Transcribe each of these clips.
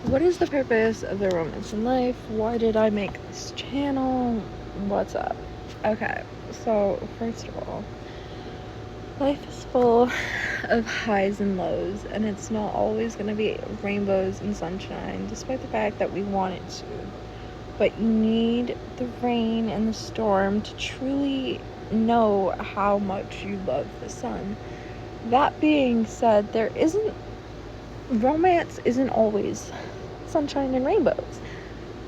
What is the purpose of the romance in life? Why did I make this channel? What's up? Okay, so first of all, life is full of highs and lows, and it's not always going to be rainbows and sunshine, despite the fact that we want it to. But you need the rain and the storm to truly know how much you love the sun. That being said, romance isn't always sunshine and rainbows.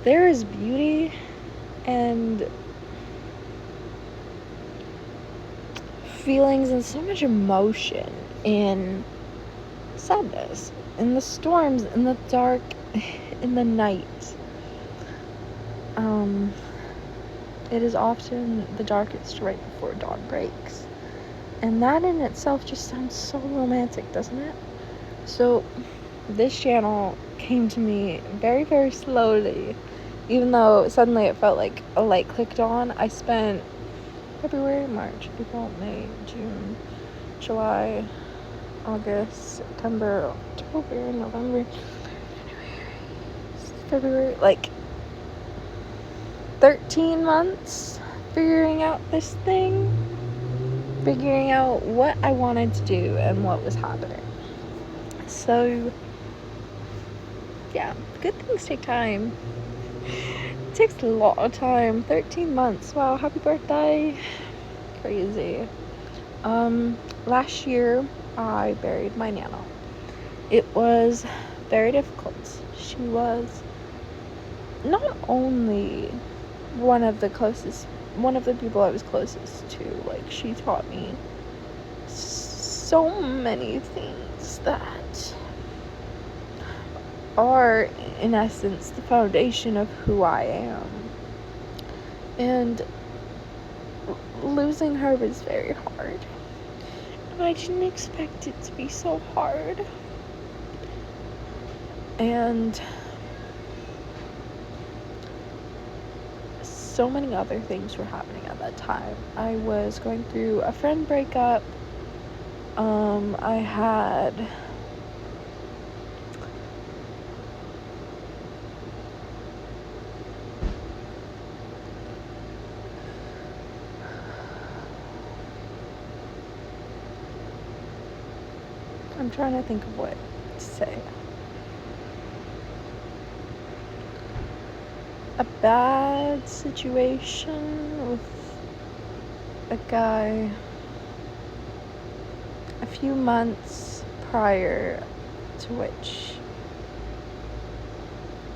There is beauty and feelings and so much emotion in sadness, in the storms, in the dark, in the night. It is often the darkest right before dawn breaks. And that in itself just sounds so romantic, doesn't it? So this channel came to me very, very slowly. Even though suddenly it felt like a light clicked on, I spent February, March, April, May, June, July, August, September, October, November, February, like 13 months figuring out this thing, figuring out what I wanted to do and what was happening. So, yeah, good things take time. It takes a lot of time. 13 months. Wow, happy birthday. Crazy. Last year, I buried my Nana. It was very difficult. She was not only one of the people I was closest to. Like, she taught me so many things that are, in essence, the foundation of who I am. And losing her was very hard. And I didn't expect it to be so hard. And so many other things were happening at that time. I was going through a friend breakup. I had I'm trying to think of what to say. A bad situation with a guy a few months prior to which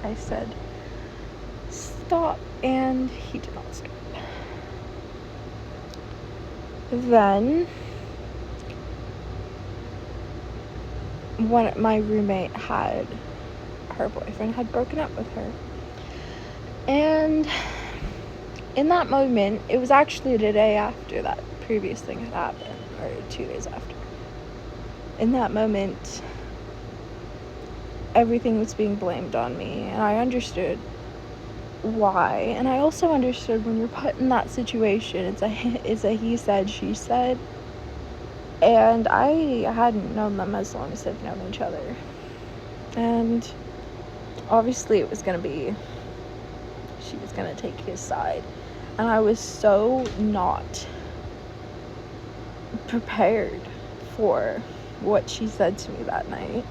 I said stop, and he did not stop. Then my roommate her boyfriend had broken up with her. And in that moment, it was actually the day after that previous thing had happened, or 2 days after. In that moment, everything was being blamed on me, and I understood why. And I also understood when you're put in that situation, it's a he said, she said. And I hadn't known them as long as they've known each other. And obviously it was going to be, she was going to take his side. And I was so not prepared for what she said to me that night.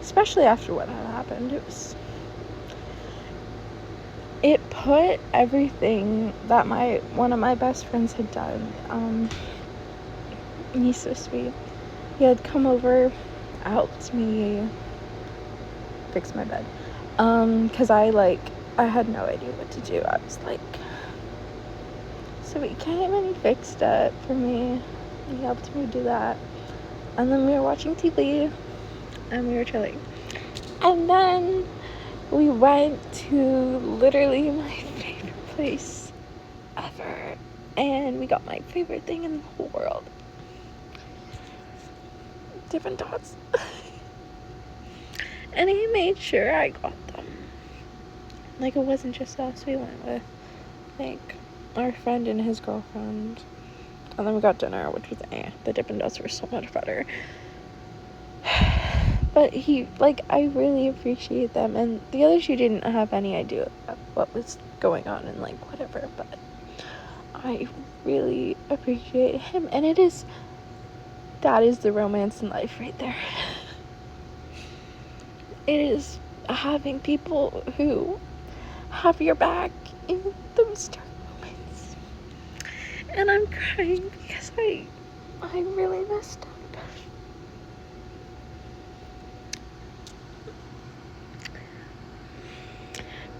Especially after what had happened. It put everything that one of my best friends had done. He's so sweet. He had come over, helped me fix my bed. 'Cause I had no idea what to do. I was like, so he came and he fixed it for me. He helped me do that. And then we were watching TV and we were chilling. And then we went to literally my favorite place ever. And we got my favorite thing in the whole world. Dippin' Dots. And he made sure I got them. Like, it wasn't just us. We went with, like, our friend and his girlfriend. And then we got dinner, which was the Dippin' Dots were so much better. But I really appreciate them. And the other two didn't have any idea of what was going on and, whatever. But I really appreciate him. And that is the romance in life right there. It is having people who have your back in those dark moments. And I'm crying because I really messed up.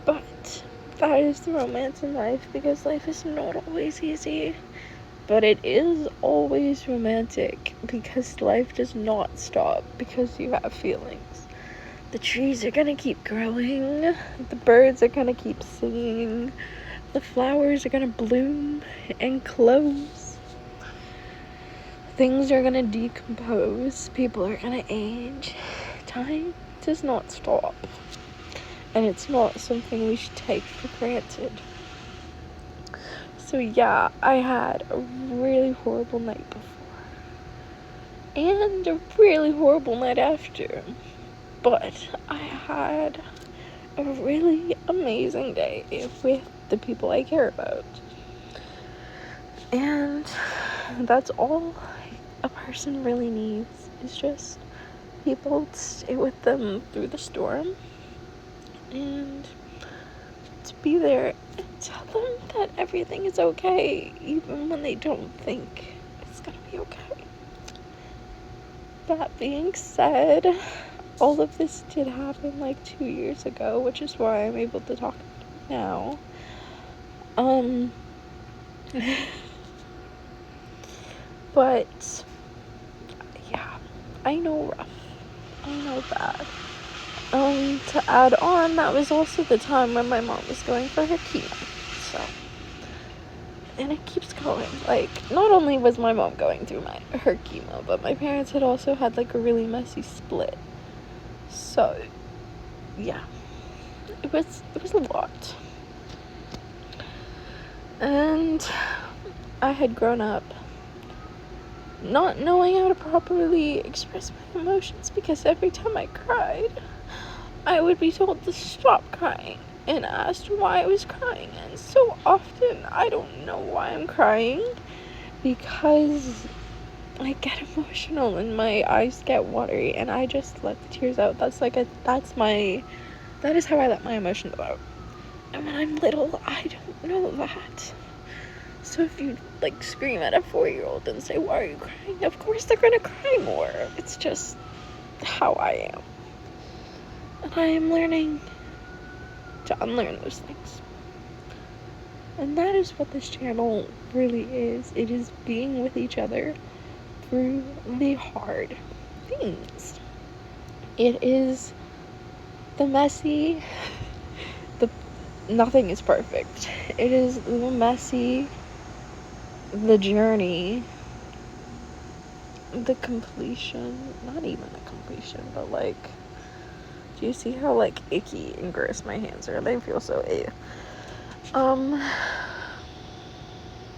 But that is the romance in life, because life is not always easy. But it is always romantic, because life does not stop because you have feelings. The trees are gonna keep growing, the birds are gonna keep singing, the flowers are gonna bloom and close, things are gonna decompose, people are gonna age. Time does not stop, and it's not something we should take for granted. So yeah, I had a really horrible night before, and a really horrible night after. But I had a really amazing day with the people I care about. And that's all a person really needs, is just people to stay with them through the storm. And to be there and tell them that everything is okay, even when they don't think it's gonna be okay. That being said, all of this did happen 2 years ago, which is why I'm able to talk now. But yeah, I know rough. I know bad. To add on, that was also the time when my mom was going for her chemo. So, and it keeps going. Not only was my mom going through her chemo, but my parents had also had a really messy split. So, yeah, it was a lot. And I had grown up not knowing how to properly express my emotions, because every time I cried, I would be told to stop crying and asked why I was crying. And so often I don't know why I'm crying, because I get emotional and my eyes get watery and I just let the tears out. That is how I let my emotions out. And when I'm little, I don't know that. So if you scream at a 4-year-old and say, why are you crying? Of course they're gonna cry more. It's just how I am. And I am learning to unlearn those things. And that is what this channel really is. It is being with each other through the hard things. It is the messy, nothing is perfect. It is the messy, the journey, the completion, not even a completion, but do you see how icky and gross my hands are? They feel so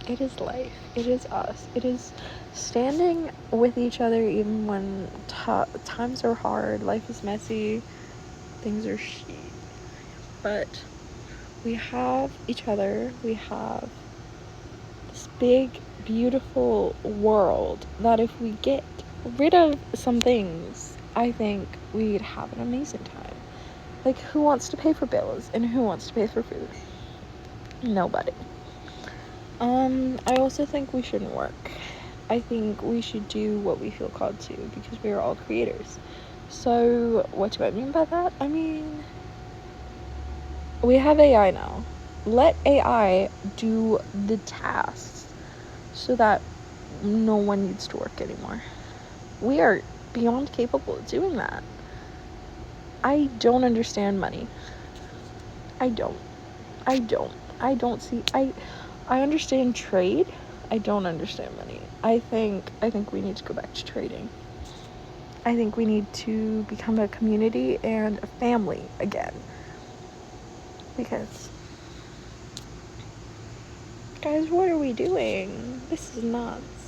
It is life. It is us. It is standing with each other even when times are hard, life is messy, things are shit. But we have each other. We have this big, beautiful world that if we get rid of some things, I think we'd have an amazing time. Who wants to pay for bills and who wants to pay for food? Nobody. I also think we shouldn't work. I think we should do what we feel called to, because we are all creators. So what do I mean by that? I mean, we have AI now. Let AI do the tasks so that no one needs to work anymore. We are beyond capable of doing that. I don't understand money. I don't see. I understand trade. I don't understand money. I think we need to go back to trading. I think we need to become a community and a family again. Because Guys, what are we doing? This is nuts.